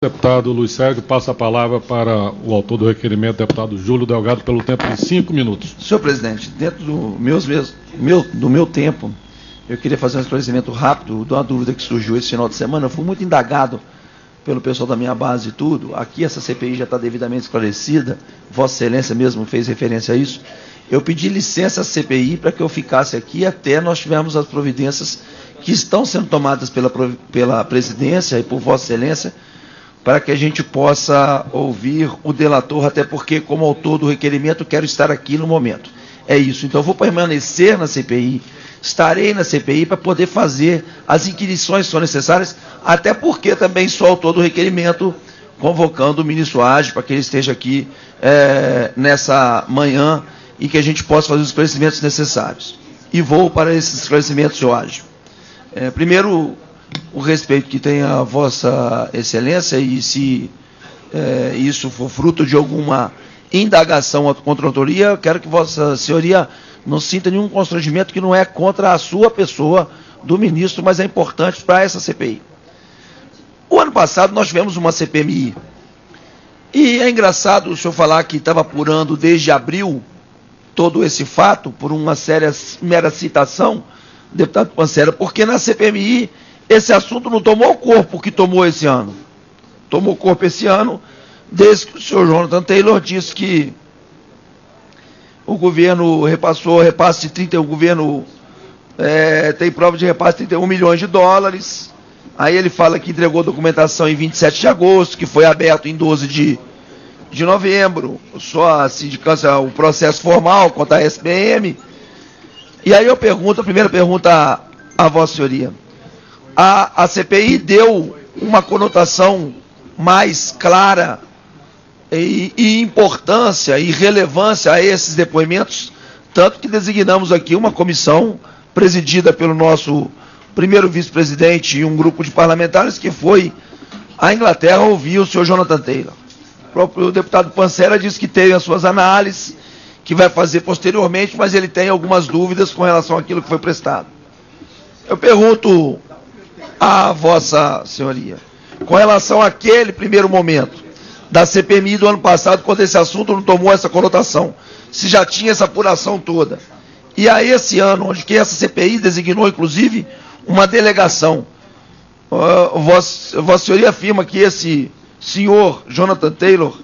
Deputado Luiz Sérgio, passa a palavra para o autor do requerimento, deputado Júlio Delgado, pelo tempo de 5 minutos. Senhor presidente, dentro do meu tempo, eu queria fazer um esclarecimento rápido de uma dúvida que surgiu esse final de semana. Eu fui muito indagado pelo pessoal da minha base e tudo. Aqui essa CPI já está devidamente esclarecida, Vossa Excelência mesmo fez referência a isso. Eu pedi licença à CPI para que eu ficasse aqui até nós tivermos as providências que estão sendo tomadas pela presidência e por Vossa Excelência, para que a gente possa ouvir o delator, até porque, como autor do requerimento, quero estar aqui no momento. É isso. Então, eu vou permanecer na CPI, estarei na CPI para poder fazer as inquirições que são necessárias, até porque também sou autor do requerimento, convocando o ministro Age para que ele esteja aqui nessa manhã e que a gente possa fazer os esclarecimentos necessários. E vou para esses esclarecimentos, senhor Age. Primeiro, o respeito que tem a Vossa Excelência, e se isso for fruto de alguma indagação contra a autoria, eu quero que Vossa Senhoria não sinta nenhum constrangimento, que não é contra a sua pessoa, do ministro, mas é importante para essa CPI. O ano passado nós tivemos uma CPMI, e é engraçado o senhor falar que estava apurando desde abril todo esse fato, por uma mera citação, deputado Pancera, porque na CPMI esse assunto não tomou o corpo que tomou esse ano. Tomou corpo esse ano, desde que o senhor Jonathan Taylor disse que o governo repassou repasse de 31, o governo tem prova de repasse de 31 milhões de dólares. Aí ele fala que entregou documentação em 27 de agosto, que foi aberto em 12 de novembro, só a sindicância, o processo formal contra a SPM. E aí eu pergunto, a primeira pergunta a Vossa Senhoria. A CPI deu uma conotação mais clara e importância e relevância a esses depoimentos, tanto que designamos aqui uma comissão presidida pelo nosso primeiro vice-presidente e um grupo de parlamentares que foi à Inglaterra ouvir o senhor Jonathan Taylor. O próprio deputado Pancera disse que teve as suas análises, que vai fazer posteriormente, mas ele tem algumas dúvidas com relação àquilo que foi prestado. Eu pergunto a Vossa Senhoria, com relação àquele primeiro momento da CPMI do ano passado, quando esse assunto não tomou essa conotação, se já tinha essa apuração toda, e a esse ano, onde que essa CPI designou, inclusive, uma delegação, Vossa Senhoria afirma que esse senhor Jonathan Taylor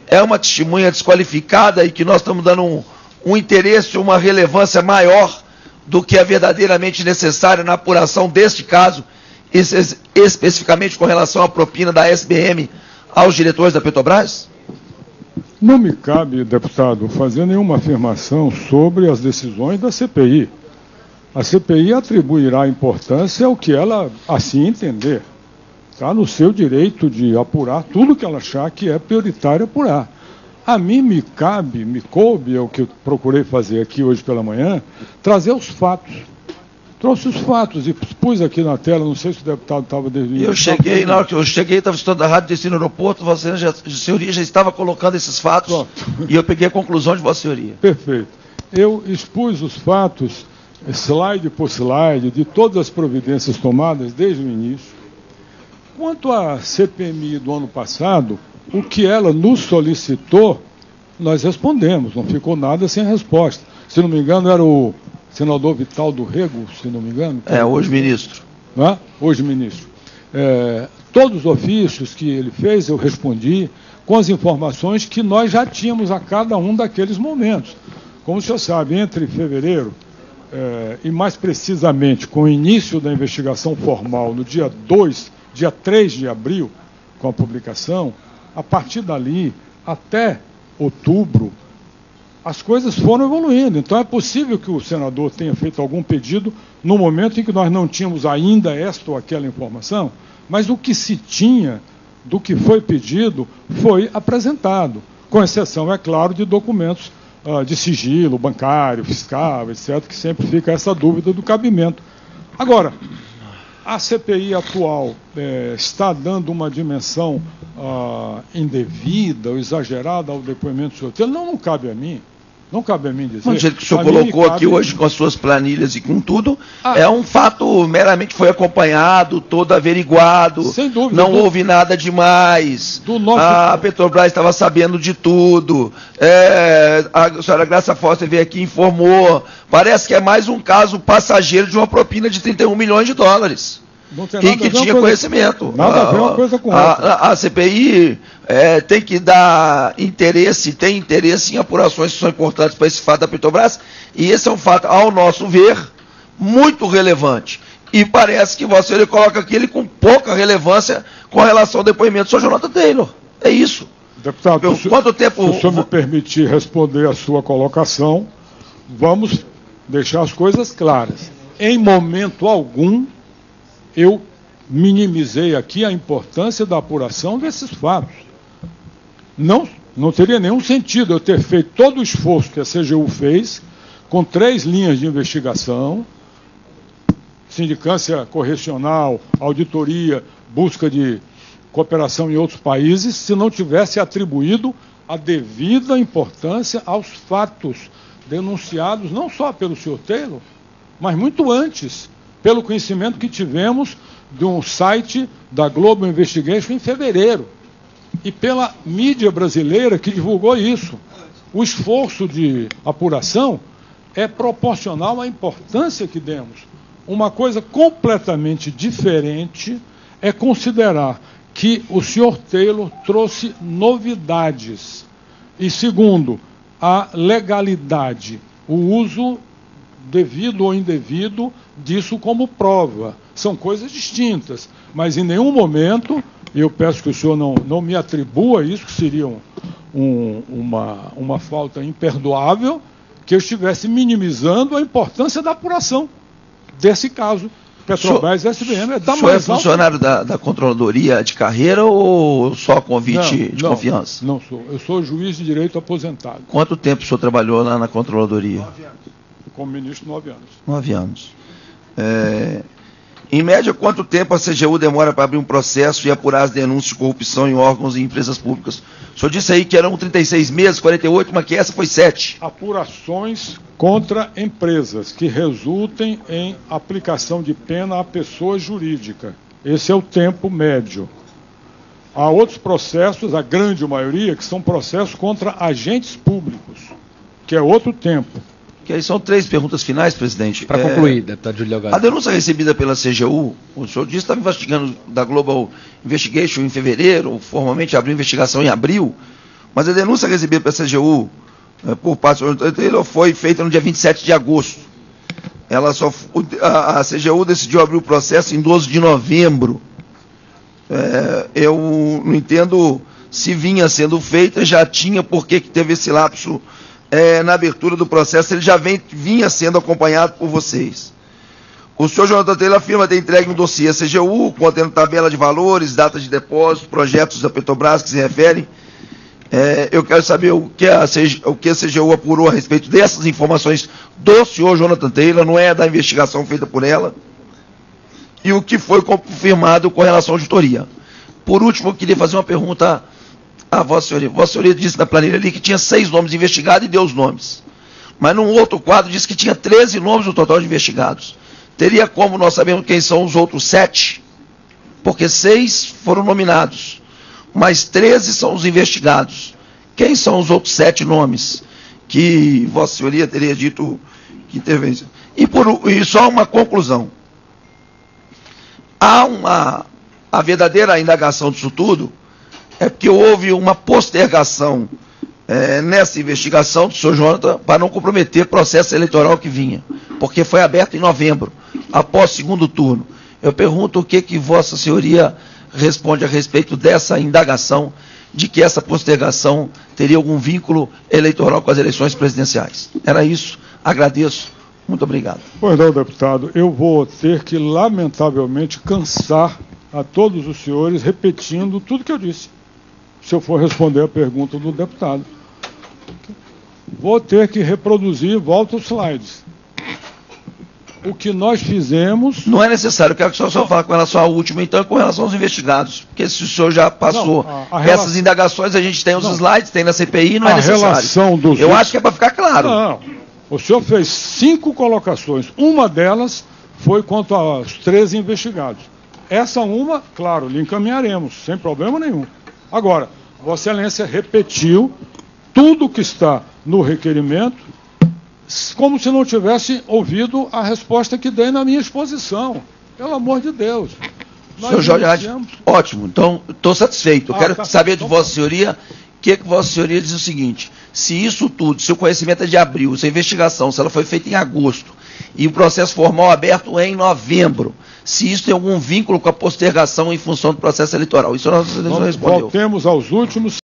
é uma testemunha desqualificada e que nós estamos dando um interesse, uma relevância maior do que é verdadeiramente necessário na apuração deste caso, especificamente com relação à propina da SBM aos diretores da Petrobras? Não me cabe, deputado, fazer nenhuma afirmação sobre as decisões da CPI. A CPI atribuirá importância ao que ela assim entender. Está no seu direito de apurar tudo que ela achar que é prioritário apurar. A mim me coube, é o que eu procurei fazer aqui hoje pela manhã, trazer os fatos. Trouxe os fatos e pus aqui na tela, não sei se o deputado estava desde o início. Na hora que eu cheguei, estava estudando a rádio desse no aeroporto, Vossa Senhoria já estava colocando esses fatos. Pronto. E eu peguei a conclusão de Vossa Senhoria. Perfeito. Eu expus os fatos, slide por slide, de todas as providências tomadas desde o início. Quanto à CPMI do ano passado, o que ela nos solicitou, nós respondemos, não ficou nada sem resposta. Se não me engano, era o senador Vital do Rego, se não me engano. Hoje ministro. Né? Hoje ministro. Todos os ofícios que ele fez, eu respondi com as informações que nós já tínhamos a cada um daqueles momentos. Como o senhor sabe, entre fevereiro e mais precisamente com o início da investigação formal no dia 3 de abril, com a publicação, a partir dali até outubro, as coisas foram evoluindo. Então é possível que o senador tenha feito algum pedido no momento em que nós não tínhamos ainda esta ou aquela informação, mas o que se tinha do que foi pedido foi apresentado, com exceção, é claro, de documentos de sigilo bancário, fiscal, etc., que sempre fica essa dúvida do cabimento. Agora, a CPI atual está dando uma dimensão indevida ou exagerada ao depoimento do senhor Taylor? Não cabe a mim. Não cabe a mim dizer. Mas o jeito que o senhor colocou aqui hoje com as suas planilhas e com tudo, é um fato meramente foi acompanhado, todo averiguado. Sem dúvida. Não houve nada demais. A Petrobras estava sabendo de tudo. A senhora Graça Foster veio aqui e informou. Parece que é mais um caso passageiro de uma propina de 31 milhões de dólares. Que tinha conhecimento. Nada a ver uma coisa com outra. A CPI tem que dar interesse, tem interesse em apurações que são importantes para esse fato da Petrobras, e esse é um fato, ao nosso ver, muito relevante. E parece que Vossa Senhoria coloca aquele com pouca relevância com relação ao depoimento do Sr. Jonathan Taylor. É isso. Deputado, quanto tempo... se o senhor me permitir responder a sua colocação, vamos deixar as coisas claras. Em momento algum, eu minimizei aqui a importância da apuração desses fatos. Não teria nenhum sentido eu ter feito todo o esforço que a CGU fez, com 3 linhas de investigação, sindicância correcional, auditoria, busca de cooperação em outros países, se não tivesse atribuído a devida importância aos fatos denunciados, não só pelo senhor Taylor, mas muito antes, pelo conhecimento que tivemos de um site da Global Investigation em fevereiro, e pela mídia brasileira que divulgou isso. O esforço de apuração é proporcional à importância que demos. Uma coisa completamente diferente é considerar que o senhor Taylor trouxe novidades. E segundo, a legalidade, o uso devido ou indevido disso como prova. São coisas distintas, mas em nenhum momento, e eu peço que o senhor não me atribua isso, que seria uma falta imperdoável, que eu estivesse minimizando a importância da apuração desse caso. Petrobras e SBM é da mais alta. O senhor é funcionário da Controladoria de carreira ou só convite de confiança? Não sou. Eu sou juiz de direito aposentado. Quanto tempo o senhor trabalhou lá na Controladoria? 9 anos. Como ministro, 9 anos. 9 anos. Em média, quanto tempo a CGU demora para abrir um processo e apurar as denúncias de corrupção em órgãos e empresas públicas? O senhor disse aí que eram 36 meses, 48, mas que essa foi 7. Apurações contra empresas que resultem em aplicação de pena à pessoa jurídica. Esse é o tempo médio. Há outros processos, a grande maioria, que são processos contra agentes públicos, que é outro tempo. Que aí são 3 perguntas finais, presidente. Para concluir, deputado Júlio Delgado. A denúncia recebida pela CGU, o senhor disse que estava investigando da Global Investigation em fevereiro, formalmente abriu investigação em abril, mas a denúncia recebida pela CGU por parte do senhor Taylor foi feita no dia 27 de agosto. A CGU decidiu abrir o processo em 12 de novembro. Eu não entendo se vinha sendo feita, já tinha, por que teve esse lapso na abertura do processo, ele já vinha sendo acompanhado por vocês. O senhor Jonathan Taylor afirma ter entregue um dossiê à CGU, contendo tabela de valores, datas de depósito, projetos da Petrobras que se referem. Eu quero saber o que a CGU apurou a respeito dessas informações do senhor Jonathan Taylor, não é da investigação feita por ela, e o que foi confirmado com relação à auditoria. Por último, eu queria fazer uma pergunta a Vossa Senhoria. Vossa Senhoria disse na planilha ali que tinha 6 nomes investigados e deu os nomes. Mas num outro quadro disse que tinha 13 nomes no total de investigados. Teria como nós sabermos quem são os outros 7? Porque 6 foram nominados, mas 13 são os investigados. Quem são os outros 7 nomes que Vossa Senhoria teria dito que intervenção? E só uma conclusão. A verdadeira indagação disso tudo é porque houve uma postergação nessa investigação do senhor Jonathan para não comprometer o processo eleitoral que vinha, porque foi aberto em novembro, após o segundo turno. Eu pergunto o que Vossa Senhoria responde a respeito dessa indagação, de que essa postergação teria algum vínculo eleitoral com as eleições presidenciais. Era isso. Agradeço. Muito obrigado. Pois não, deputado, eu vou ter que, lamentavelmente, cansar a todos os senhores repetindo tudo que eu disse, se eu for responder a pergunta do deputado. Vou ter que reproduzir, volta os slides. O que nós fizemos... Não é necessário, eu quero que o senhor fale com relação ao último, então, com relação aos investigados. Porque se o senhor já passou essas indagações, a gente tem os slides, tem na CPI, não é necessário. Eu acho que é para ficar claro. Não, o senhor fez 5 colocações. Uma delas foi quanto aos 13 investigados. Essa uma, claro, lhe encaminharemos, sem problema nenhum. Agora, Vossa Excelência repetiu tudo que está no requerimento, como se não tivesse ouvido a resposta que dei na minha exposição. Pelo amor de Deus. Senhor Jorge, ótimo. Então, estou satisfeito. Eu quero saber de Vossa Senhoria, que Vossa Senhoria diz o seguinte: se isso tudo, se o conhecimento é de abril, se a investigação, se ela foi feita em agosto, e o processo formal aberto é em novembro, se isso tem algum vínculo com a postergação em função do processo eleitoral. Isso nós respondeu. Voltemos aos últimos